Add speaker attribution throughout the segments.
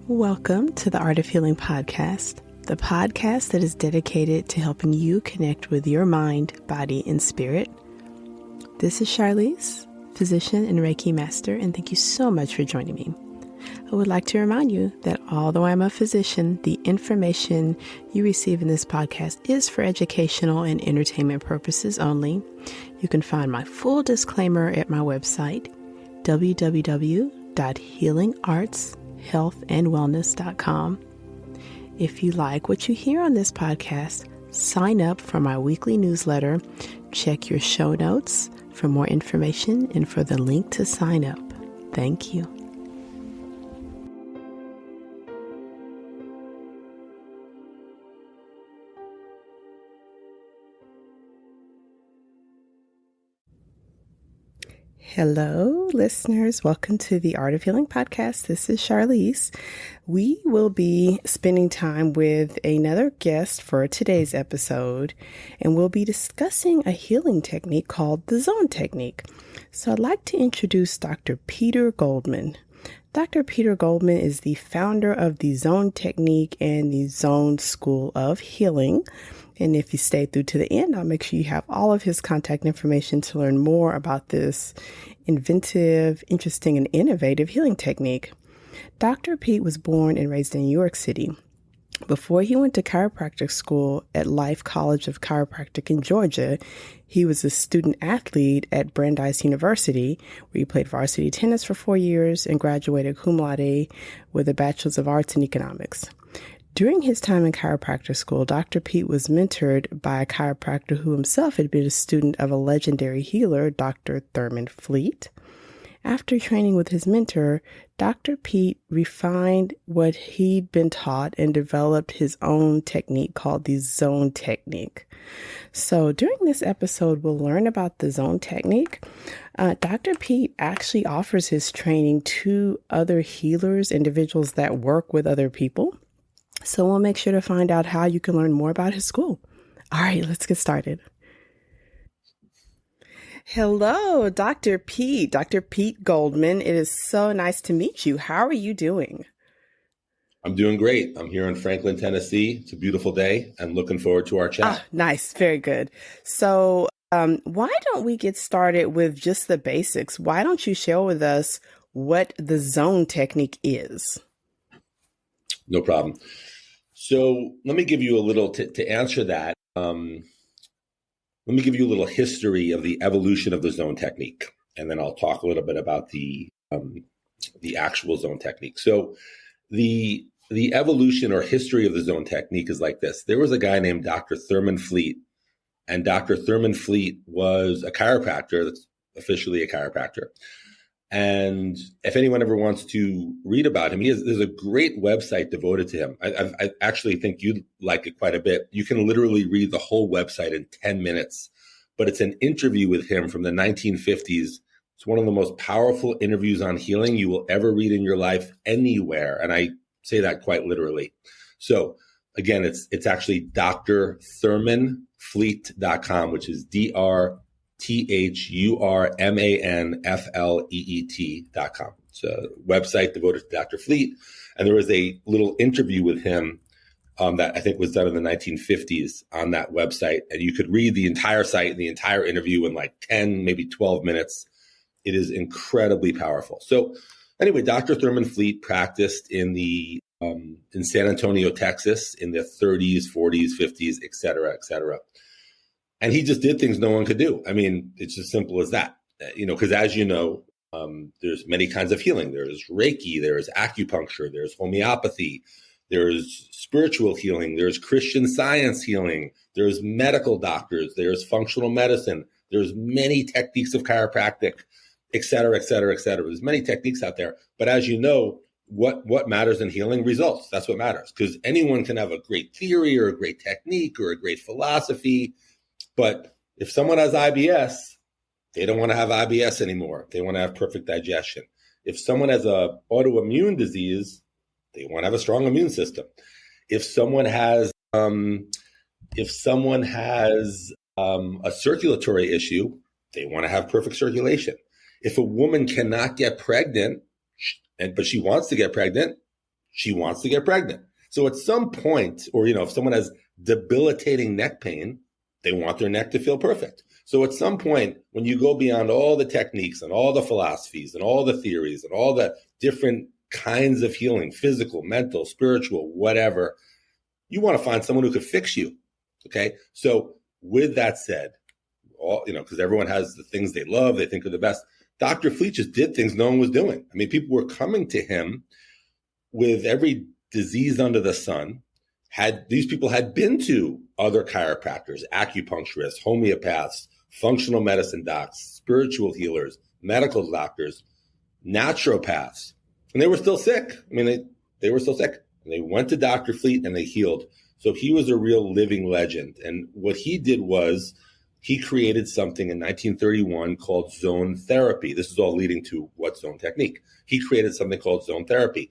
Speaker 1: Welcome to the Art of Healing podcast, the podcast that is dedicated to helping you connect with your mind, body, and spirit. This is Charlize, physician and Reiki Master, and thank you so much for joining me. I would like to remind you that although I'm a physician, the information you receive in this podcast is for educational and entertainment purposes only. You can find my full disclaimer at my website, www.healingartshealthandwellness.com. If you like what you hear on this podcast, sign up for my weekly newsletter. Check your show notes for more information and for the link to sign up. Thank you. Hello, listeners. Welcome to the Art of Healing podcast. This is Charlize. We will be spending time with another guest for today's episode, and we'll be discussing a healing technique called the zone technique. So I'd like to introduce Dr. Peter Goldman. Dr. Peter Goldman is the founder of the Zone Technique and the Zone School of Healing. And if you stay through to the end, I'll make sure you have all of his contact information to learn more about this inventive, interesting, and innovative healing technique. Dr. Pete was born and raised in New York City. Before he went to chiropractic school at Life College of Chiropractic in Georgia, he was a student athlete at Brandeis University, where he played varsity tennis for 4 years and graduated cum laude with a Bachelor's of Arts in Economics. During his time in chiropractic school, Dr. Pete was mentored by a chiropractor who himself had been a student of a legendary healer, Dr. Thurman. After training with his mentor, Dr. Pete refined what he'd been taught and developed his own technique called the Zone Technique. So during this episode, we'll learn about the Zone Technique. Dr. Pete actually offers his training to other healers, individuals that work with other people. So we'll make sure to find out how you can learn more about his school. All right, let's get started. Hello, Dr. Pete, Dr. Pete Goldman. It is so nice to meet you. How are you doing?
Speaker 2: I'm doing great. I'm here in Franklin, Tennessee. It's a beautiful day. I'm looking forward to our chat.
Speaker 1: Nice. Very good. So why don't we get started with just the basics? Why don't you share with us what the Zone Technique is?
Speaker 2: No problem. So let me give you a little, to answer that, let me give you a little history of the evolution of the Zone Technique, and then I'll talk a little bit about the actual Zone Technique. So the evolution or history of the Zone Technique is like this. There was a guy named Dr. Thurman, and Dr. Thurman was a chiropractor, that's officially a chiropractor. And if anyone ever wants to read about him, there's a great website devoted to him. I actually think you'd like it quite a bit. You can literally read the whole website in 10 minutes, but it's an interview with him from the 1950s. It's one of the most powerful interviews on healing you will ever read in your life anywhere. And I say that quite literally. So again, it's actually drthurmanfleet.com, which is DrThurmanFleet.com. It's a website devoted to Dr. Fleet. And there was a little interview with him that I think was done in the 1950s on that website. And you could read the entire site, the entire interview in like 10, maybe 12 minutes. It is incredibly powerful. So anyway, Dr. Thurman Fleet practiced in San Antonio, Texas in the 30s, 40s, 50s, et cetera, et cetera. And he just did things no one could do. I mean, it's as simple as that, because as you know, there's many kinds of healing. There's Reiki, there's acupuncture, there's homeopathy, there's spiritual healing, there's Christian Science healing, there's medical doctors, there's functional medicine, there's many techniques of chiropractic, et cetera, et cetera, et cetera. There's many techniques out there. But as you know, what matters in healing? Results. That's what matters, because anyone can have a great theory or a great technique or a great philosophy. But if someone has IBS, they don't want to have IBS anymore. They want to have perfect digestion. If someone has an autoimmune disease, they want to have a strong immune system. If someone has a circulatory issue, they want to have perfect circulation. If a woman cannot get pregnant, but she wants to get pregnant, she wants to get pregnant. So at some point, or, if someone has debilitating neck pain, they want their neck to feel perfect. So at some point, when you go beyond all the techniques and all the philosophies and all the theories and all the different kinds of healing, physical, mental, spiritual, whatever, you want to find someone who could fix you. Okay. So with that said, because everyone has the things they love, they think are the best. Dr. Fleet just did things no one was doing. I mean, people were coming to him with every disease under the sun. These people had been to other chiropractors, acupuncturists, homeopaths, functional medicine docs, spiritual healers, medical doctors, naturopaths, and they were still sick. I mean, they were still sick. And they went to Dr. Fleet and they healed. So he was a real living legend. And what he did was he created something in 1931 called zone therapy. This is all leading to what zone technique. He created something called zone therapy.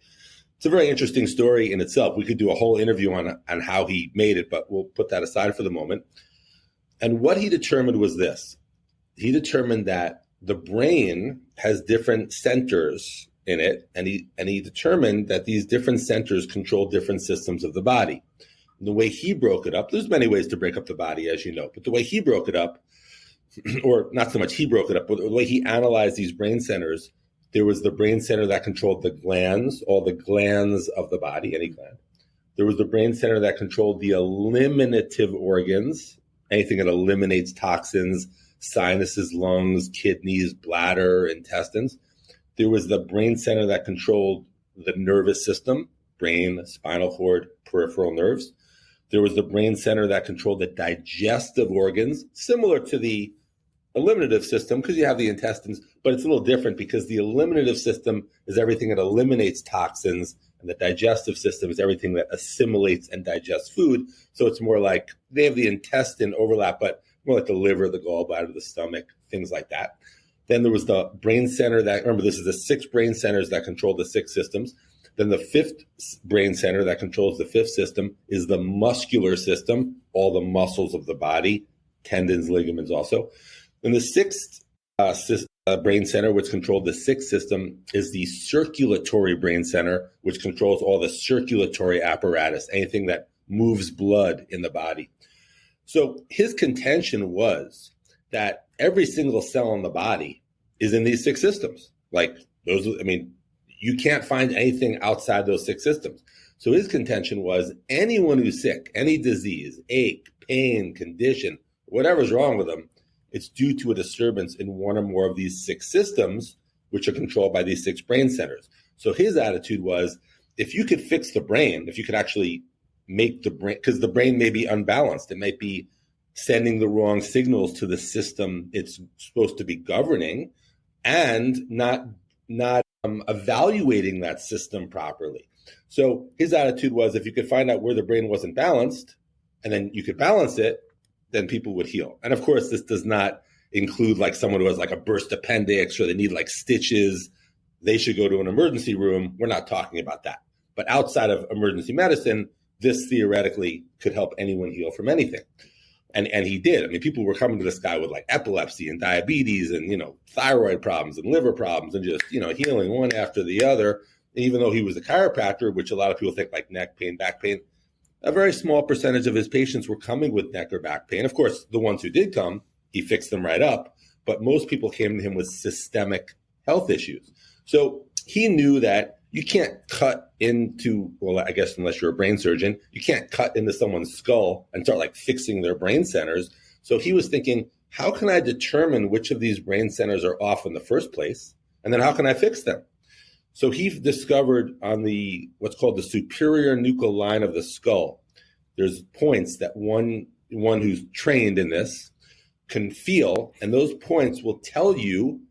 Speaker 2: It's a very interesting story in itself. We could do a whole interview on how he made it, but we'll put that aside for the moment. And what he determined was this. He determined that the brain has different centers in it, and he determined that these different centers control different systems of the body. And the way he broke it up, there's many ways to break up the body, as you know, but the way he broke it up, or not so much he broke it up, but the way he analyzed these brain centers, there was the brain center that controlled the glands, all the glands of the body, any gland. There was the brain center that controlled the eliminative organs, anything that eliminates toxins, sinuses, lungs, kidneys, bladder, intestines. There was the brain center that controlled the nervous system, brain, spinal cord, peripheral nerves. There was the brain center that controlled the digestive organs, similar to the eliminative system because you have the intestines, but it's a little different because the eliminative system is everything that eliminates toxins, and the digestive system is everything that assimilates and digests food. So it's more like they have the intestine overlap, but more like the liver, the gallbladder, the stomach, things like that. Then there was the brain center that, remember, this is the 6 brain centers that control the 6 systems. Then the 5th brain center that controls the 5th system is the muscular system, all the muscles of the body, tendons, ligaments also. Then the 6th brain center, which controlled the 6th system, is the circulatory brain center, which controls all the circulatory apparatus, anything that moves blood in the body. So his contention was that every single cell in the body is in these 6 systems. Like those, I mean, you can't find anything outside those 6 systems. So his contention was anyone who's sick, any disease, ache, pain, condition, whatever's wrong with them, it's due to a disturbance in one or more of these 6 systems, which are controlled by these 6 brain centers. So his attitude was, if you could fix the brain, if you could actually make the brain, because the brain may be unbalanced, it might be sending the wrong signals to the system it's supposed to be governing, and not evaluating that system properly. So his attitude was, if you could find out where the brain wasn't balanced, and then you could balance it, then people would heal. And of course, this does not include like someone who has like a burst appendix or they need like stitches. They should go to an emergency room. We're not talking about that. But outside of emergency medicine, this theoretically could help anyone heal from anything. And he did. I mean, people were coming to this guy with like epilepsy and diabetes and, thyroid problems and liver problems and just, healing one after the other. And even though he was a chiropractor, which a lot of people think like neck pain, back pain, a very small percentage of his patients were coming with neck or back pain. Of course, the ones who did come, he fixed them right up. But most people came to him with systemic health issues. So he knew that you can't cut into, well, I guess unless you're a brain surgeon, you can't cut into someone's skull and start like fixing their brain centers. So he was thinking, how can I determine which of these brain centers are off in the first place? And then how can I fix them? So he discovered on the what's called the superior nuchal line of the skull, there's points that one who's trained in this can feel, and those points will tell you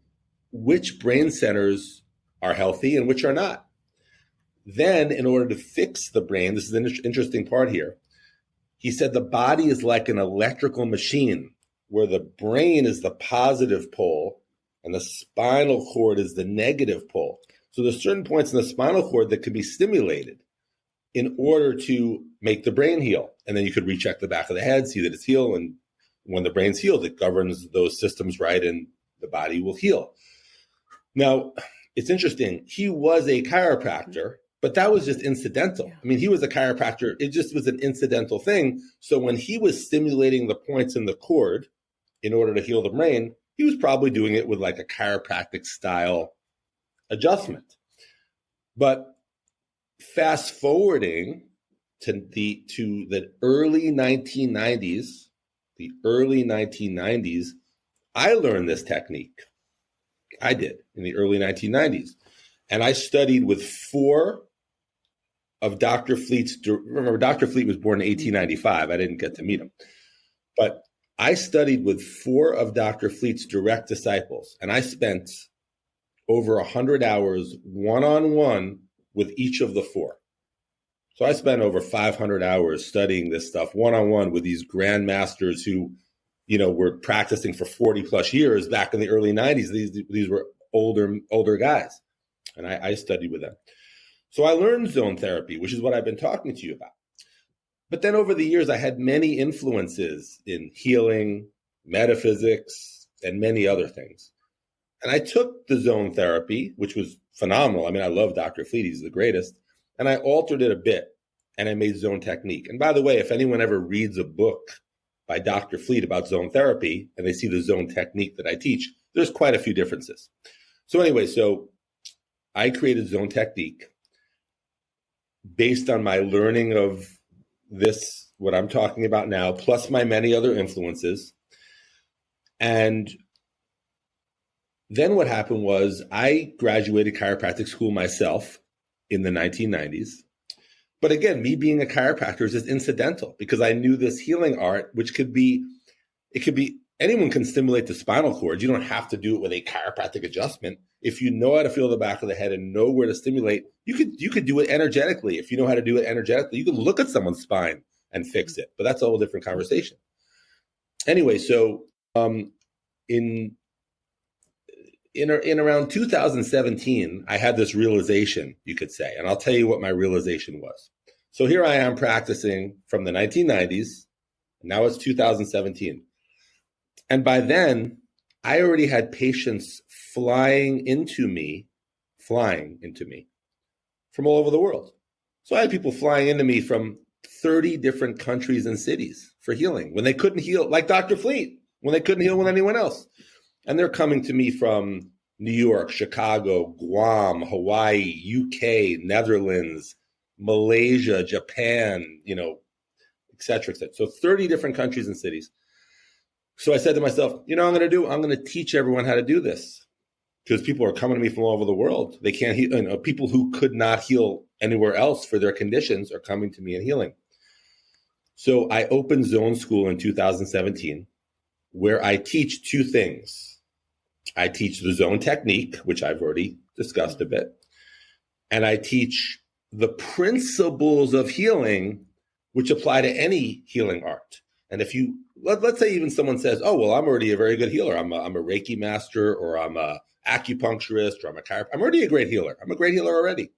Speaker 2: which brain centers are healthy and which are not. Then, in order to fix the brain, this is an interesting part here, he said the body is like an electrical machine where the brain is the positive pole and the spinal cord is the negative pole. So there's certain points in the spinal cord that can be stimulated in order to make the brain heal. And then you could recheck the back of the head, see that it's healed. And when the brain's healed, it governs those systems right and the body will heal. Now, it's interesting. He was a chiropractor, But that was just incidental.
Speaker 1: Yeah.
Speaker 2: I mean, he was a chiropractor. It just was an incidental thing. So when he was stimulating the points in the cord in order to heal the brain, he was probably doing it with like a chiropractic style adjustment. But fast forwarding to the early 1990s, I learned this technique. I did in the early 1990s. And I studied with 4 of Dr. Fleet's, remember, Dr. Fleet was born in 1895. I didn't get to meet him. But I studied with 4 of Dr. Fleet's direct disciples, and I spent over 100 hours one-on-one with each of the 4. So I spent over 500 hours studying this stuff one-on-one with these grandmasters who, were practicing for 40 plus years back in the early 90s. These were older guys, and I studied with them. So I learned zone therapy, which is what I've been talking to you about. But then over the years, I had many influences in healing, metaphysics, and many other things. And I took the zone therapy, which was phenomenal. I mean, I love Dr. Fleet. He's the greatest. And I altered it a bit, and I made zone technique. And by the way, if anyone ever reads a book by Dr. Fleet about zone therapy, and they see the zone technique that I teach, there's quite a few differences. So anyway, I created zone technique based on my learning of this, what I'm talking about now, plus my many other influences. And then what happened was I graduated chiropractic school myself in the 1990s. But again, me being a chiropractor is just incidental because I knew this healing art, which could be anyone can stimulate the spinal cord. You don't have to do it with a chiropractic adjustment. If you know how to feel the back of the head and know where to stimulate, you could do it energetically. If you know how to do it energetically, you can look at someone's spine and fix it. But that's a whole different conversation. Anyway, so in around 2017, I had this realization, you could say, and I'll tell you what my realization was. So here I am practicing from the 1990s, and now it's 2017. And by then, I already had patients flying into me from all over the world. So I had people flying into me from 30 different countries and cities for healing when they couldn't heal, like Dr. Fleet, when they couldn't heal with anyone else. And they're coming to me from New York, Chicago, Guam, Hawaii, UK, Netherlands, Malaysia, Japan, et cetera, et cetera. So 30 different countries and cities. So I said to myself, I'm going to teach everyone how to do this because people are coming to me from all over the world. They can't heal. People who could not heal anywhere else for their conditions are coming to me and healing. So I opened Zone School in 2017, where I teach 2 things. I teach the zone technique, which I've already discussed a bit, and I teach the principles of healing, which apply to any healing art. And if let's say even someone says, oh, well, I'm already a very good healer. I'm a Reiki master, or I'm a acupuncturist, or I'm a chiropractor. I'm already a great healer. I'm a great healer already.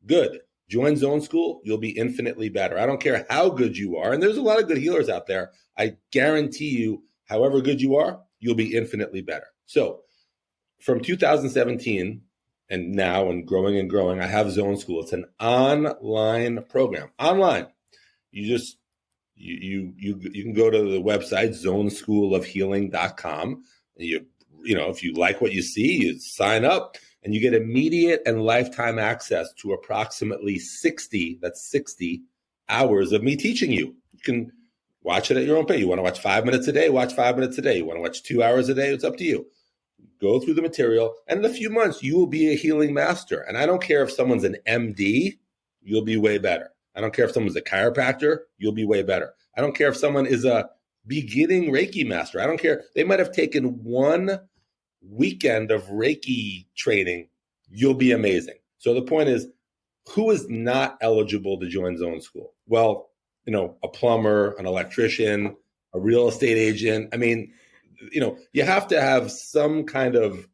Speaker 2: Good. Join Zone School. You'll be infinitely better. I don't care how good you are. And there's a lot of good healers out there. I guarantee you, however good you are, you'll be infinitely better. So from 2017 and now and growing, I have Zone School. It's an online program. Online. You can go to the website, zoneschoolofhealing.com. If you like what you see, you sign up and you get immediate and lifetime access to approximately 60 hours of me teaching you. You can watch it at your own pace. You want to watch 5 minutes a day, watch 5 minutes a day. You want to watch 2 hours a day, it's up to you. Go through the material, and in a few months, you will be a healing master. And I don't care if someone's an MD, you'll be way better. I don't care if someone's a chiropractor, you'll be way better. I don't care if someone is a beginning Reiki master. I don't care. They might have taken 1 weekend of Reiki training. You'll be amazing. So the point is, who is not eligible to join Zone School? Well, a plumber, an electrician, a real estate agent. I mean, you have to have some kind of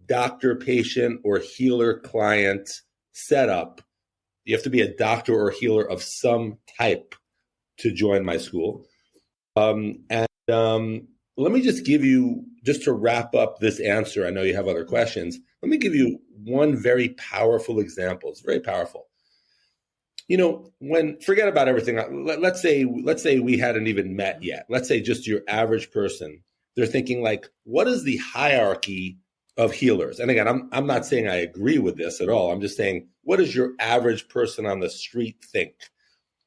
Speaker 2: doctor-patient or healer-client setup. You have to be a doctor or healer of some type to join my school. Let me just give you, just to wrap up this answer, I know you have other questions. Let me give you one very powerful example. It's very powerful. when forget about everything. Let's say we hadn't even met yet. Let's say just your average person. They're thinking like, what is the hierarchy of healers? And again, I'm not saying I agree with this at all. I'm just saying, what does your average person on the street think?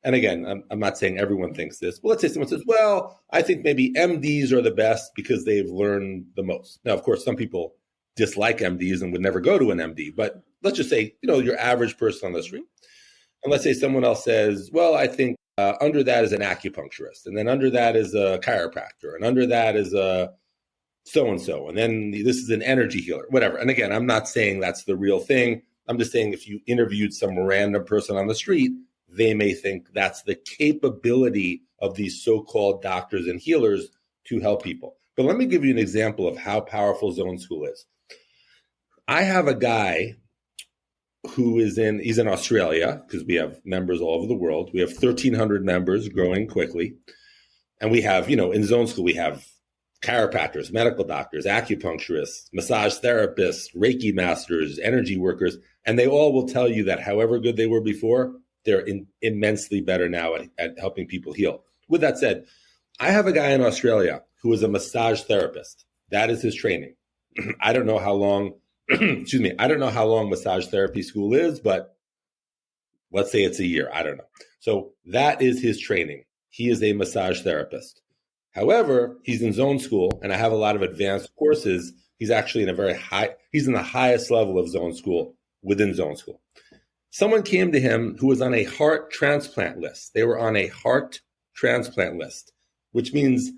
Speaker 2: And again, I'm not saying everyone thinks this. Well, let's say someone says, well, I think maybe MDs are the best because they've learned the most. Now, of course, some people dislike MDs and would never go to an MD. But let's just say, your average person on the street. And let's say someone else says, well, I think under that is an acupuncturist. And then under that is a chiropractor. And under that is a so-and-so. And then this is an energy healer, whatever. And again, I'm not saying that's the real thing. I'm just saying if you interviewed some random person on the street, they may think that's the capability of these so-called doctors and healers to help people. But let me give you an example of how powerful Zone School is. I have a guy who he's in Australia, because we have members all over the world. We have 1,300 members growing quickly. And we have, in Zone School, we have chiropractors, medical doctors, acupuncturists, massage therapists, Reiki Masters, energy workers. And they all will tell you that however good they were before, they're immensely better now at helping people heal. With that said, I have a guy in Australia who is a massage therapist. That is his training. I don't know how long, I don't know how long massage therapy school is, but let's say it's a year. I don't know. So that is his training. He is a massage therapist. However, he's in Zone School, and I have a lot of advanced courses. He's actually he's in the highest level of Zone School within Zone School. Someone came to him who was on a heart transplant list. They were on a heart transplant list, which means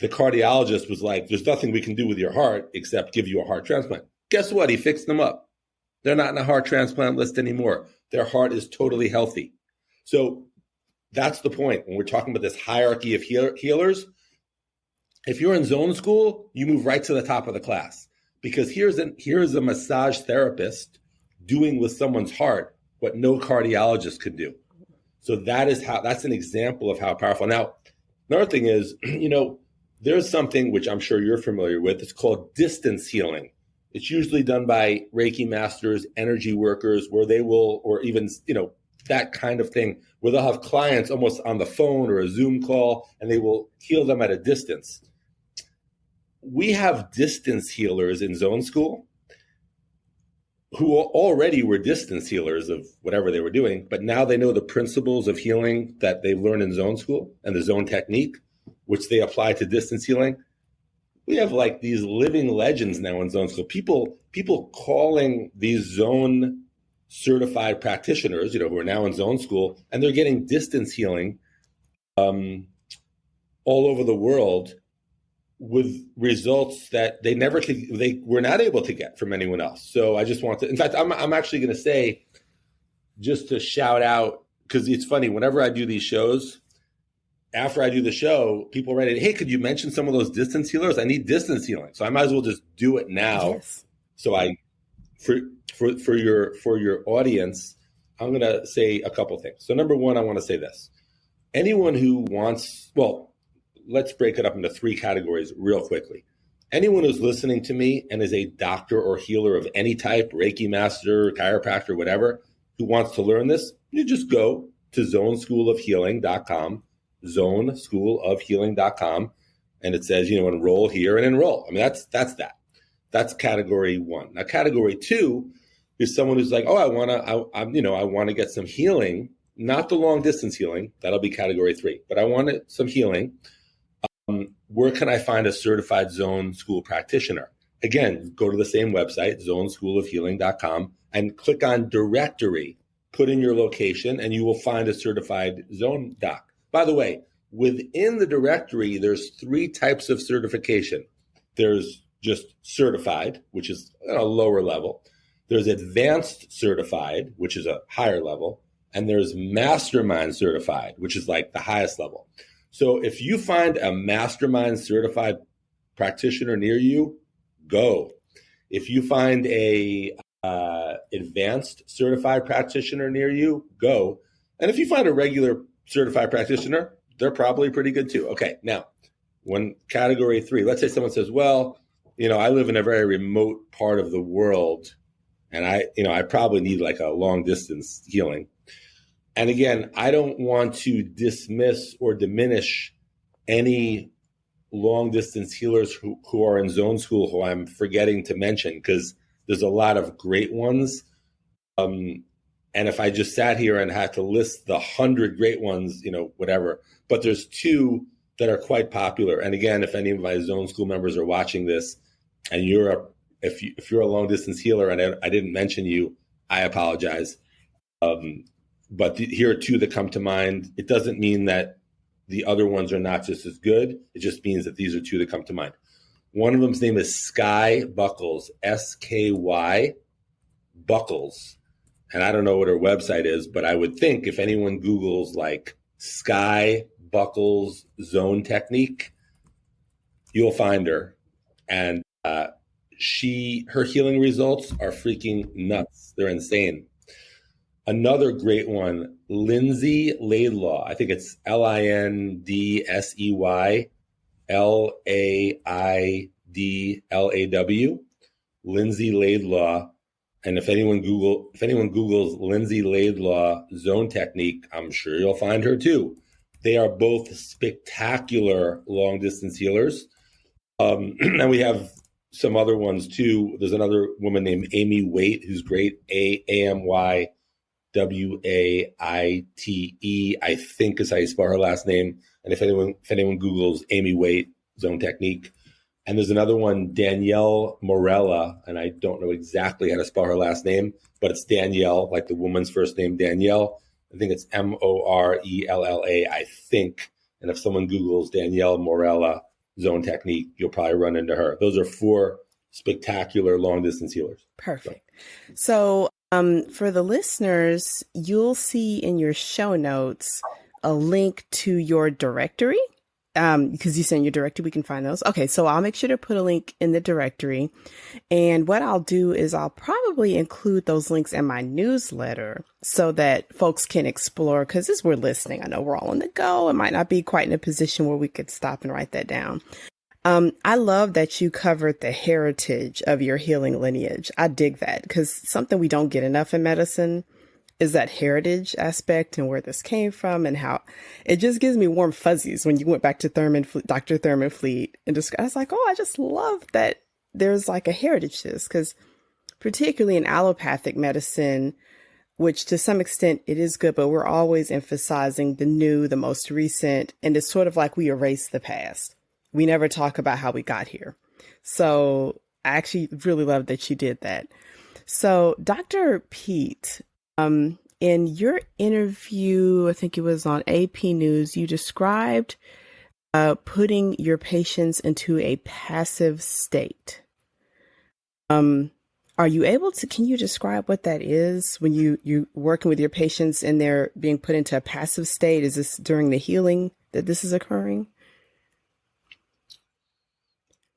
Speaker 2: the cardiologist was like, there's nothing we can do with your heart except give you a heart transplant. Guess what? He fixed them up. They're not in a heart transplant list anymore. Their heart is totally healthy. So that's the point. When we're talking about this hierarchy of healers, if you're in Zone School, you move right to the top of the class, because here's a massage therapist doing with someone's heart what no cardiologist could do. So that's an example of how powerful. Now, another thing is, there's something which I'm sure you're familiar with. It's called distance healing. It's usually done by Reiki Masters, energy workers, where they will, or even, that kind of thing, where they'll have clients almost on the phone or a Zoom call, and they will heal them at a distance. We have distance healers in Zone School who already were distance healers of whatever they were doing, but now they know the principles of healing that they've learned in Zone School and the Zone technique, which they apply to distance healing. We have like these living legends now in Zone School. People calling these Zone certified practitioners, who are now in Zone School, and they're getting distance healing all over the world with results that they were not able to get from anyone else. So I just want to, in fact, I'm actually going to say, just to shout out, because it's funny, whenever I do these shows, after I do the show, people write in, hey, could you mention some of those distance healers? I need distance healing. So I might as well just do it now. Yes. So for your audience, I'm going to say a couple things. So number one, I want to say this. Anyone who wants, let's break it up into three categories real quickly. Anyone who's listening to me and is a doctor or healer of any type, Reiki Master, chiropractor, whatever, who wants to learn this, you just go to zoneschoolofhealing.com, zoneschoolofhealing.com, and it says, enroll here and enroll. I mean, that's that. That's category one. Now, category two is someone who's like, oh, I want to get some healing, not the long distance healing. That'll be category three, but I want some healing. Where can I find a certified Zone School practitioner? Again, go to the same website, zoneschoolofhealing.com, and click on directory, put in your location, and you will find a certified Zone doc. By the way, within the directory, there's three types of certification. There's just certified, which is a lower level. There's advanced certified, which is a higher level. And there's mastermind certified, which is like the highest level. So if you find a mastermind certified practitioner near you, go. If you find a advanced certified practitioner near you, go. And if you find a regular certified practitioner, they're probably pretty good too. Okay, now, when category three, let's say someone says, well, I live in a very remote part of the world, and I probably need like a long distance healing. And again, I don't want to dismiss or diminish any long distance healers who are in zone school who I'm forgetting to mention, because there's a lot of great ones. And if I just sat here and had to list the 100 great ones, whatever, but there's two that are quite popular. And again, if any of my zone school members are watching this and if you're a long distance healer and I didn't mention you, I apologize. But here are two that come to mind. It doesn't mean that the other ones are not just as good. It just means that these are two that come to mind. One of them's name is Sky Buckles, SKY Buckles. And I don't know what her website is, but I would think if anyone Googles like Sky Buckles zone technique, you'll find her. And her healing results are freaking nuts. They're insane. Another great one, Lindsay Laidlaw. I think it's LindsayLaidlaw. Lindsay Laidlaw. And if anyone Googles Lindsay Laidlaw zone technique, I'm sure you'll find her too. They are both spectacular long distance healers. And we have some other ones too. There's another woman named Amy Waite who's great. AMYWAITE, I think is how you spell her last name. And if anyone Googles Amy Waite zone technique. And there's another one, Danielle Morella, and I don't know exactly how to spell her last name, but it's Danielle, like the woman's first name, Danielle. I think it's Morella, I think. And if someone Googles Danielle Morella zone technique, you'll probably run into her. Those are 4 spectacular long distance healers.
Speaker 1: Perfect. So for the listeners, you'll see in your show notes a link to your directory. Because you send your directory, we can find those. Okay, so I'll make sure to put a link in the directory. And what I'll do is I'll probably include those links in my newsletter so that folks can explore, because as we're listening, I know we're all on the go. It might not be quite in a position where we could stop and write that down. I love that you covered the heritage of your healing lineage. I dig that, because something we don't get enough in medicine is that heritage aspect and where this came from, and how it just gives me warm fuzzies when you went back to Dr. Thurman Fleet, and I was like, oh, I just love that there's like a heritage to this, because particularly in allopathic medicine, which to some extent it is good, but we're always emphasizing the new, the most recent, and it's sort of like we erase the past. We never talk about how we got here. So I actually really love that you did that. So Dr. Pete, in your interview, I think it was on AP News, you described putting your patients into a passive state. Can you describe what that is when you're working with your patients and they're being put into a passive state? Is this during the healing that this is occurring?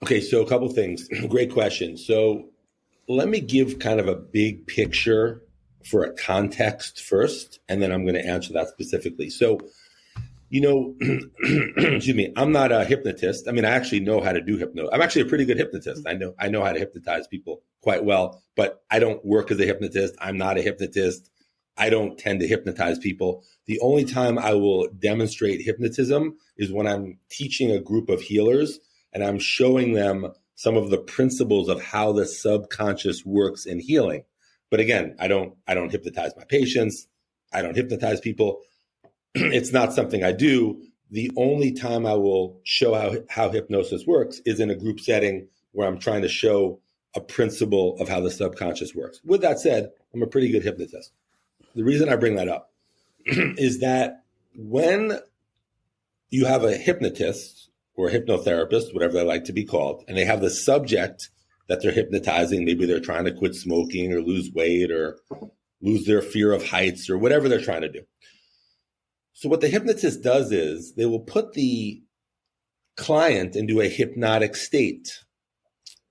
Speaker 2: Okay, so a couple things. Great question. So let me give kind of a big picture for a context first, and then I'm going to answer that specifically. So, excuse me, I'm not a hypnotist. I mean, I actually know how to do hypnosis. I'm actually a pretty good hypnotist. I know how to hypnotize people quite well, but I don't work as a hypnotist. I'm not a hypnotist. I don't tend to hypnotize people. The only time I will demonstrate hypnotism is when I'm teaching a group of healers and I'm showing them some of the principles of how the subconscious works in healing. But again, I don't hypnotize my patients. I don't hypnotize people. It's not something I do. The only time I will show how hypnosis works is in a group setting where I'm trying to show a principle of how the subconscious works. With that said, I'm a pretty good hypnotist. The reason I bring that up is that when you have a hypnotist or a hypnotherapist, whatever they like to be called, and they have the subject that they're hypnotizing, maybe they're trying to quit smoking or lose weight or lose their fear of heights or whatever they're trying to do. So what the hypnotist does is they will put the client into a hypnotic state.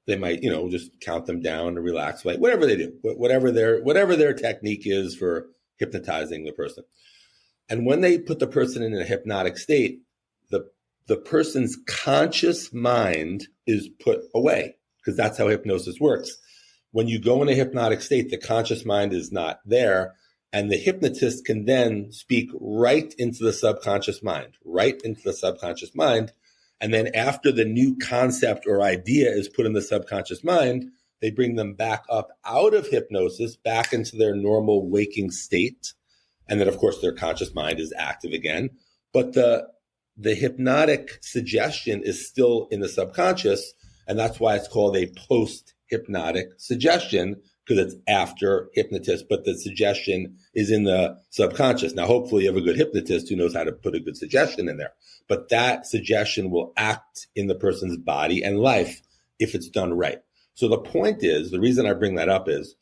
Speaker 2: They might, just count them down or relax, like whatever they do, whatever their technique is for hypnotizing the person. And when they put the person in a hypnotic state, the person's conscious mind is put away, because that's how hypnosis works. When you go in a hypnotic state, the conscious mind is not there. And the hypnotist can then speak right into the subconscious mind, right into the subconscious mind. And then after the new concept or idea is put in the subconscious mind, they bring them back up out of hypnosis, back into their normal waking state. And then, of course, their conscious mind is active again. But the hypnotic suggestion is still in the subconscious. And that's why it's called a post-hypnotic suggestion, because it's after hypnotist, but the suggestion is in the subconscious. Now, hopefully you have a good hypnotist who knows how to put a good suggestion in there. But that suggestion will act in the person's body and life if it's done right. So the point is, the reason I bring that up is,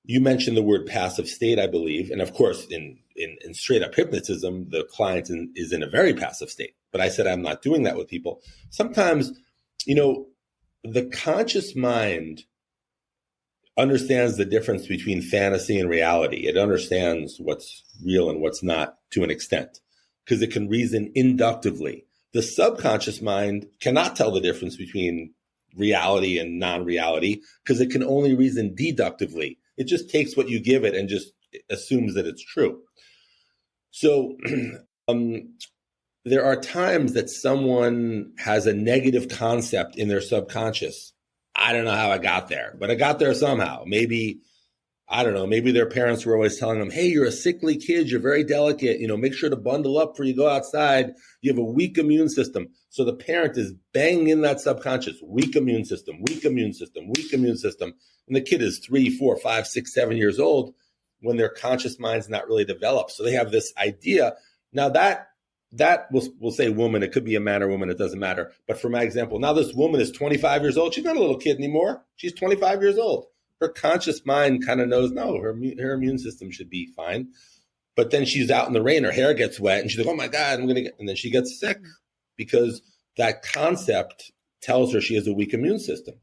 Speaker 2: you mentioned the word passive state, I believe. And of course, in straight up hypnotism, the client is in a very passive state. But I said I'm not doing that with people. Sometimes, the conscious mind understands the difference between fantasy and reality. It understands what's real and what's not to an extent, because it can reason inductively. The subconscious mind cannot tell the difference between reality and non-reality, because it can only reason deductively. It just takes what you give it and just assumes that it's true. So there are times that someone has a negative concept in their subconscious. I don't know how I got there, but I got there somehow. Maybe, I don't know, maybe their parents were always telling them, hey, you're a sickly kid, you're very delicate, make sure to bundle up before you go outside. You have a weak immune system. So the parent is banging in that subconscious, weak immune system, weak immune system, weak immune system. And the kid is 3, 4, 5, 6, 7 years old when their conscious mind's not really developed. So they have this idea. Now that we'll say woman, it could be a man or woman, it doesn't matter. But for my example, now this woman is 25 years old. She's not a little kid anymore. She's 25 years old. Her conscious mind kind of knows, no, her immune system should be fine. But then she's out in the rain, her hair gets wet, and she's like, oh my God, and then she gets sick because that concept tells her she has a weak immune system.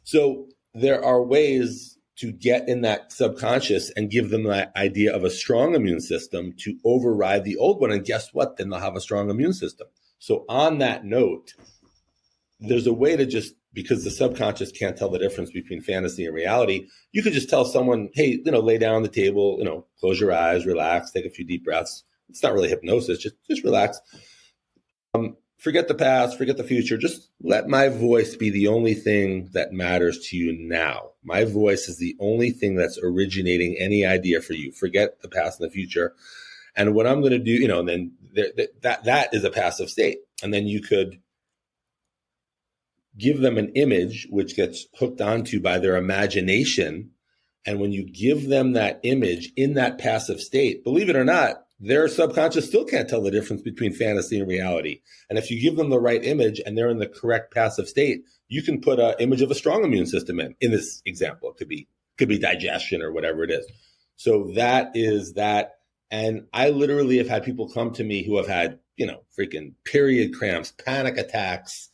Speaker 2: So there are ways to get in that subconscious and give them that idea of a strong immune system to override the old one. And guess what? Then they'll have a strong immune system. So on that note, there's a way to just, because the subconscious can't tell the difference between fantasy and reality, you could just tell someone, hey, lay down on the table, close your eyes, relax, take a few deep breaths. It's not really hypnosis, just relax. Forget the past, forget the future. Just let my voice be the only thing that matters to you now. My voice is the only thing that's originating any idea for you. Forget the past and the future. And what I'm going to do, and then that is a passive state. And then you could give them an image which gets hooked onto by their imagination. And when you give them that image in that passive state, believe it or not, their subconscious still can't tell the difference between fantasy and reality. And if you give them the right image and they're in the correct passive state, you can put an image of a strong immune system in this example. It could be digestion or whatever it is. So that is that. And I literally have had people come to me who have had, freaking period cramps, panic attacks,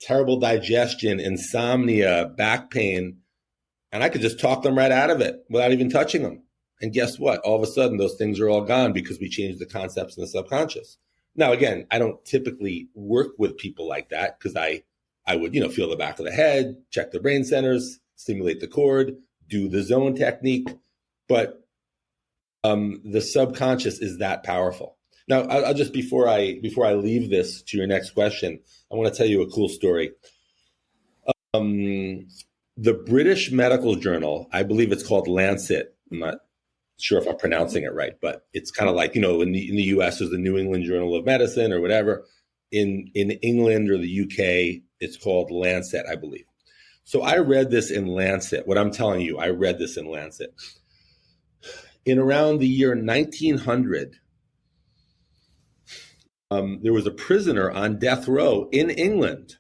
Speaker 2: terrible digestion, insomnia, back pain. And I could just talk them right out of it without even touching them. And guess what? All of a sudden, those things are all gone because we changed the concepts in the subconscious. Now, again, I don't typically work with people like that because I would, feel the back of the head, check the brain centers, stimulate the cord, do the zone technique. But the subconscious is that powerful. Now, I'll just, before I leave this to your next question, I want to tell you a cool story. The British Medical Journal, I believe it's called Lancet. I'm not sure if I'm pronouncing it right, but it's kind of like, in the US there's the New England Journal of Medicine or whatever. In England or the UK, it's called Lancet, I believe. So I read this in Lancet. What I'm telling you, I read this in Lancet. In around the year 1900, there was a prisoner on death row in England.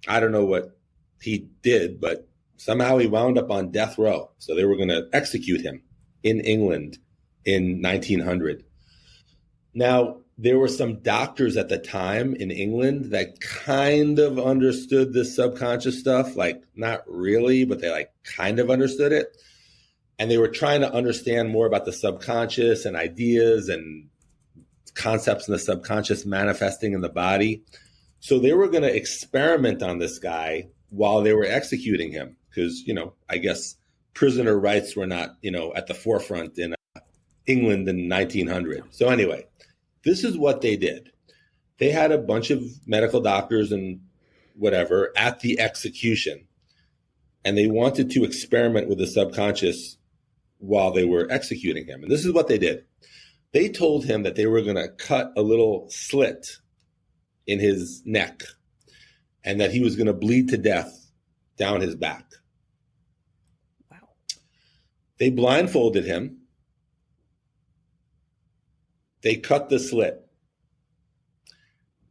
Speaker 2: I don't know what he did, but somehow he wound up on death row. So they were going to execute him in England in 1900. Now, there were some doctors at the time in England that kind of understood this subconscious stuff, like not really, but they kind of understood it. And they were trying to understand more about the subconscious and ideas and concepts in the subconscious manifesting in the body. So they were going to experiment on this guy while they were executing him because, I guess prisoner rights were not, at the forefront in England in 1900. So anyway, this is what they did. They had a bunch of medical doctors and whatever at the execution, and they wanted to experiment with the subconscious while they were executing him. And this is what they did. They told him that they were going to cut a little slit in his neck and that he was going to bleed to death down his back.
Speaker 1: Wow.
Speaker 2: They blindfolded him. They cut the slit.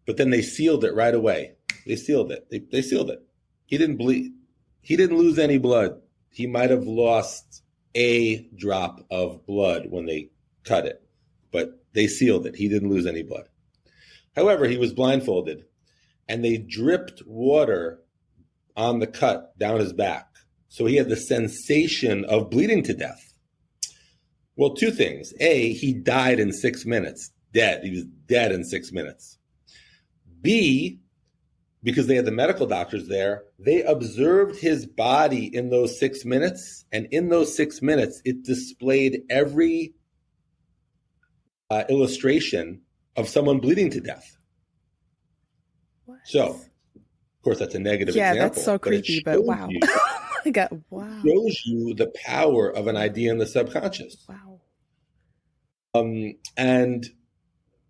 Speaker 2: But then they sealed it right away. They sealed it. They sealed it. He didn't bleed. He didn't lose any blood. He might have lost a drop of blood when they cut it, but they sealed it. He didn't lose any blood. However, he was blindfolded, and they dripped water on the cut down his back. So he had the sensation of bleeding to death. Well, two things. A, he died in 6 minutes. Dead. He was dead in 6 minutes. B, because they had the medical doctors there, they observed his body in those 6 minutes. And in those 6 minutes, it displayed every illustration of someone bleeding to death.
Speaker 1: What?
Speaker 2: So, of course, that's a negative example.
Speaker 1: Yeah, that's so creepy, but wow. Oh my God, wow.
Speaker 2: It shows you the power of an idea in the subconscious.
Speaker 1: Wow.
Speaker 2: And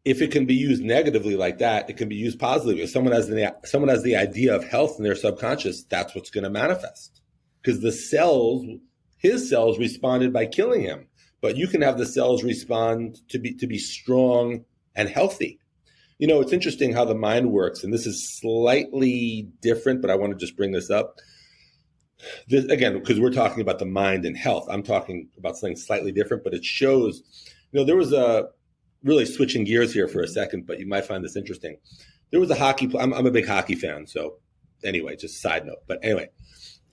Speaker 2: if it can be used negatively like that, it can be used positively. If someone has the idea of health in their subconscious, that's what's going to manifest. Because his cells responded by killing him. But you can have the cells respond to be strong and healthy. You know, it's interesting how the mind works, and this is slightly different, but I want to just bring this up. Again, because we're talking about the mind and health. I'm talking about something slightly different, but it shows, there was really switching gears here for a second, but you might find this interesting. There was a hockey. I'm a big hockey fan. So anyway, just a side note. But anyway,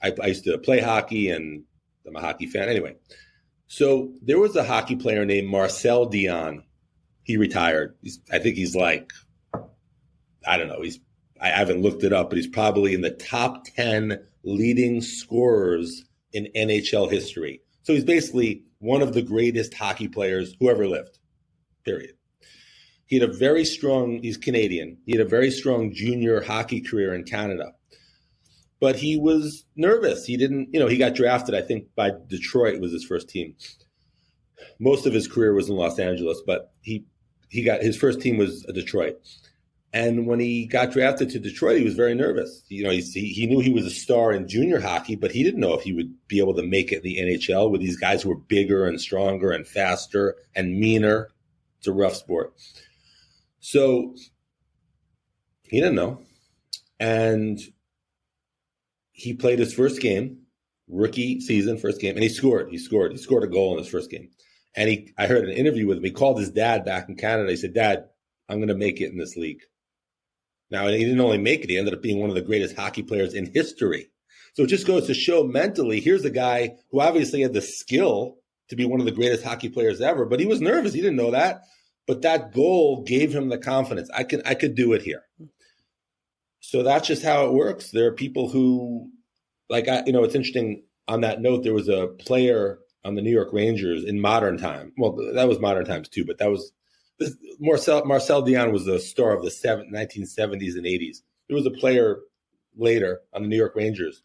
Speaker 2: I used to play hockey and I'm a hockey fan. Anyway, so there was a hockey player named Marcel Dion. He retired. I think he's like, I don't know. I haven't looked it up, but he's probably in the top 10 leading scorers in NHL history. So he's basically one of the greatest hockey players who ever lived. Period. He had a very strong, he's Canadian. He had a very strong junior hockey career in Canada. But he was nervous. He didn't, he got drafted, I think, by Detroit was his first team. Most of his career was in Los Angeles, but he got, his first team was Detroit. And when he got drafted to Detroit, he was very nervous. He knew he was a star in junior hockey, but he didn't know if he would be able to make it in the NHL with these guys who were bigger and stronger and faster and meaner. It's a rough sport. So he didn't know. And he played his first game, rookie season, first game, and he scored. He scored a goal in his first game. And I heard an interview with him. He called his dad back in Canada. He said, "Dad, I'm going to make it in this league." Now, he didn't only make it, he ended up being one of the greatest hockey players in history. So it just goes to show mentally, here's a guy who obviously had the skill to be one of the greatest hockey players ever, but he was nervous. He didn't know that. But that goal gave him the confidence. I could do it here. So that's just how it works. There are people who, it's interesting. On that note, there was a player on the New York Rangers in modern time. Well, that was modern times too, but that was Marcel Dion was the star of the 1970s and 80s. There was a player later on the New York Rangers.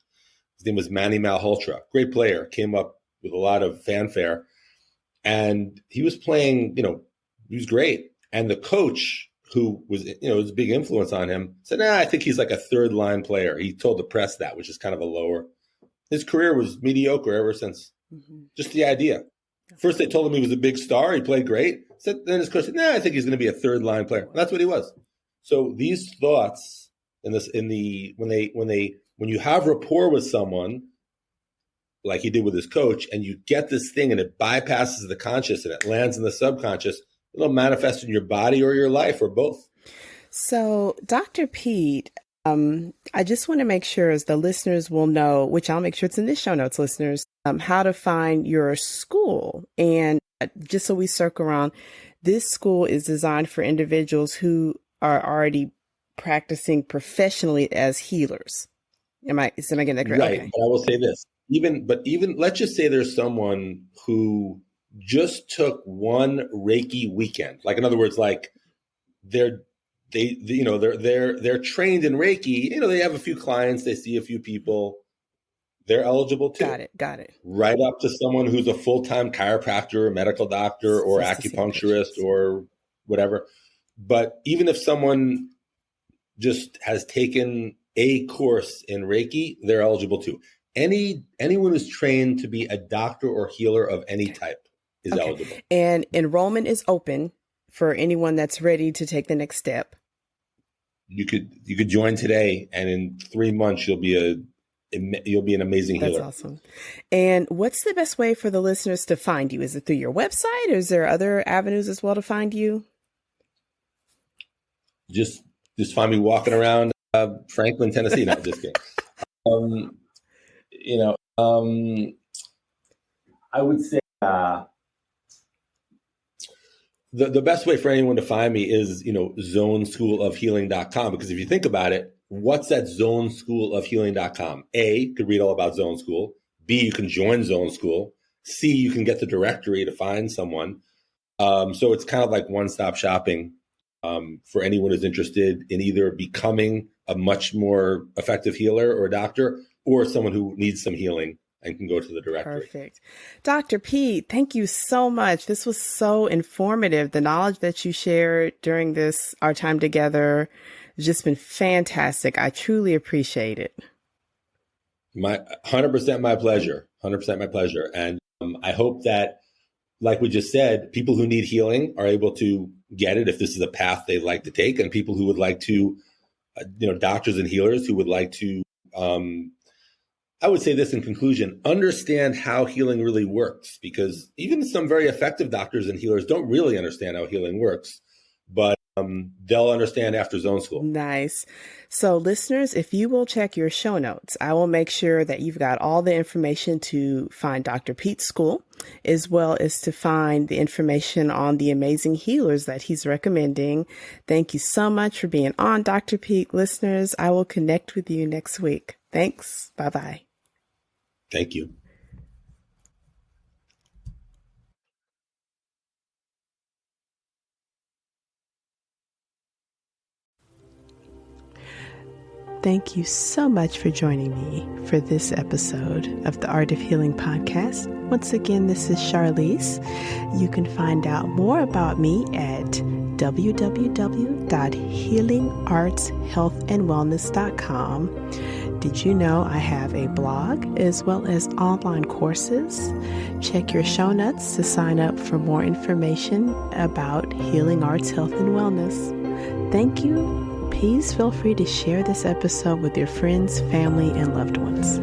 Speaker 2: His name was Manny Malhotra. Great player. Came up with a lot of fanfare. And he was playing, he was great. And the coach, who was, was a big influence on him, said, I think he's like a third line player. He told the press that, which is kind of a lower. His career was mediocre ever since. Mm-hmm. Just the idea. First, they told him he was a big star. He played great. Then his coach said, I think he's going to be a third line player. And that's what he was. So these thoughts when you have rapport with someone, like he did with his coach, and you get this thing and it bypasses the conscious and it lands in the subconscious, it'll manifest in your body or your life or both.
Speaker 1: So, Dr. Pete, I just want to make sure as the listeners will know, which I'll make sure it's in the show notes, listeners, how to find your school. And just so we circle around, this school is designed for individuals who are already practicing professionally as healers. Am I getting that correct?
Speaker 2: Right.
Speaker 1: Okay.
Speaker 2: But I will say this, even let's just say there's someone who just took one Reiki weekend. Like, in other words, like they're trained in Reiki. They have a few clients, they see a few people. They're eligible too.
Speaker 1: Got it.
Speaker 2: Right up to someone who's a full-time chiropractor, or medical doctor, or acupuncturist, or whatever. But even if someone just has taken a course in Reiki, they're eligible too. Anyone who's trained to be a doctor or healer of any type is eligible.
Speaker 1: And enrollment is open for anyone that's ready to take the next step. You
Speaker 2: could join today, and in 3 months you'll be an amazing healer.
Speaker 1: That's awesome. And what's the best way for the listeners to find you? Is it through your website, or is there other avenues as well to find you?
Speaker 2: Just find me walking around Franklin, Tennessee. No, just kidding. I would say the best way for anyone to find me is, zoneschoolofhealing.com. Because if you think about it, what's at zoneschoolofhealing.com? A, you could read all about Zone School. B, you can join Zone School. C, you can get the directory to find someone. So it's kind of like one-stop shopping for anyone who's interested in either becoming a much more effective healer or doctor, or someone who needs some healing and can go to the directory.
Speaker 1: Perfect. Dr. Pete, thank you so much. This was so informative. The knowledge that you shared during our time together has just been fantastic. I truly appreciate it.
Speaker 2: 100% my pleasure. 100% my pleasure. And I hope that, like we just said, people who need healing are able to get it if this is a path they'd like to take, and people who would like to, doctors and healers who would like to, I would say this in conclusion, understand how healing really works, because even some very effective doctors and healers don't really understand how healing works, but they'll understand after Zone School.
Speaker 1: Nice. So listeners, if you will check your show notes, I will make sure that you've got all the information to find Dr. Pete's school, as well as to find the information on the amazing healers that he's recommending. Thank you so much for being on, Dr. Pete. Listeners, I will connect with you next week. Thanks. Bye-bye.
Speaker 2: Thank you.
Speaker 1: Thank you so much for joining me for this episode of the Art of Healing podcast. Once again, this is Charlize. You can find out more about me at www.healingartshealthandwellness.com. Did you know I have a blog as well as online courses? Check your show notes to sign up for more information about healing arts, health, and wellness. Thank you. Please feel free to share this episode with your friends, family, and loved ones.